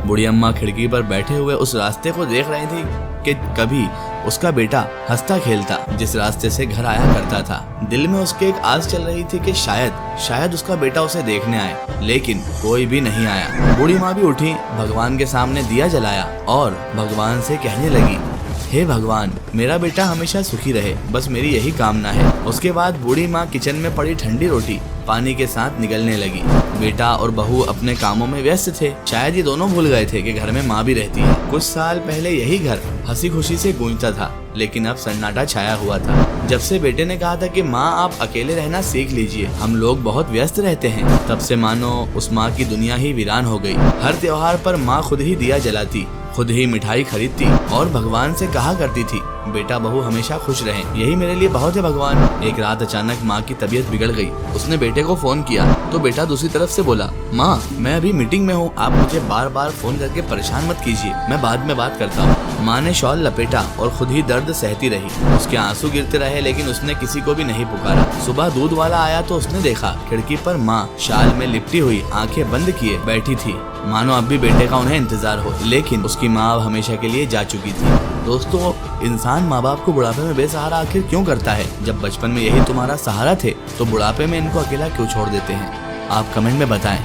बूढ़ी अम्मा खिड़की पर बैठे हुए उस रास्ते को देख रही थी कि कभी उसका बेटा हंसता खेलता जिस रास्ते से घर आया करता था। दिल में उसके एक आस चल रही थी कि शायद उसका बेटा उसे देखने आए, लेकिन कोई भी नहीं आया। बूढ़ी माँ भी उठी, भगवान के सामने दिया जलाया और भगवान से कहने लगी, हे भगवान, मेरा बेटा हमेशा सुखी रहे, बस मेरी यही कामना है। उसके बाद बूढ़ी माँ किचन में पड़ी ठंडी रोटी पानी के साथ निगलने लगी। बेटा और बहू अपने कामों में व्यस्त थे। शायद ये दोनों भूल गए थे कि घर में माँ भी रहती है। कुछ साल पहले यही घर हंसी खुशी से गूंजता था, लेकिन अब सन्नाटा छाया हुआ था। जब से बेटे ने कहा था कि माँ आप अकेले रहना सीख लीजिए, हम लोग बहुत व्यस्त रहते हैं, तब से मानो उस माँ की दुनिया ही वीरान हो गई। हर त्योहार पर माँ खुद ही दिया जलाती, खुद ही मिठाई खरीदती और भगवान से कहा करती थी, बेटा बहू हमेशा खुश रहें, यही मेरे लिए बहुत है भगवान। एक रात अचानक माँ की तबीयत बिगड़ गई। उसने बेटे को फोन किया तो बेटा दूसरी तरफ से बोला, माँ मैं अभी मीटिंग में हूँ, आप मुझे बार बार फोन करके परेशान मत कीजिए, मैं बाद में बात करता हूँ। माँ ने शॉल लपेटा और खुद ही दर्द सहती रही। उसके आंसू गिरते रहे, लेकिन उसने किसी को भी नहीं पुकारा। सुबह दूध वाला आया तो उसने देखा खिड़की पर माँ शाल में लिपटी हुई आंखें बंद किए बैठी थी, मानो अब भी बेटे का उन्हें इंतजार हो। लेकिन उसकी माँ अब हमेशा के लिए जा चुकी थी। दोस्तों, इंसान माँ बाप को बुढ़ापे में बेसहारा आखिर क्यों करता है? जब बचपन में यही तुम्हारा सहारा थे तो बुढ़ापे में इनको अकेला क्यों छोड़ देते हैं? आप कमेंट में बताएं।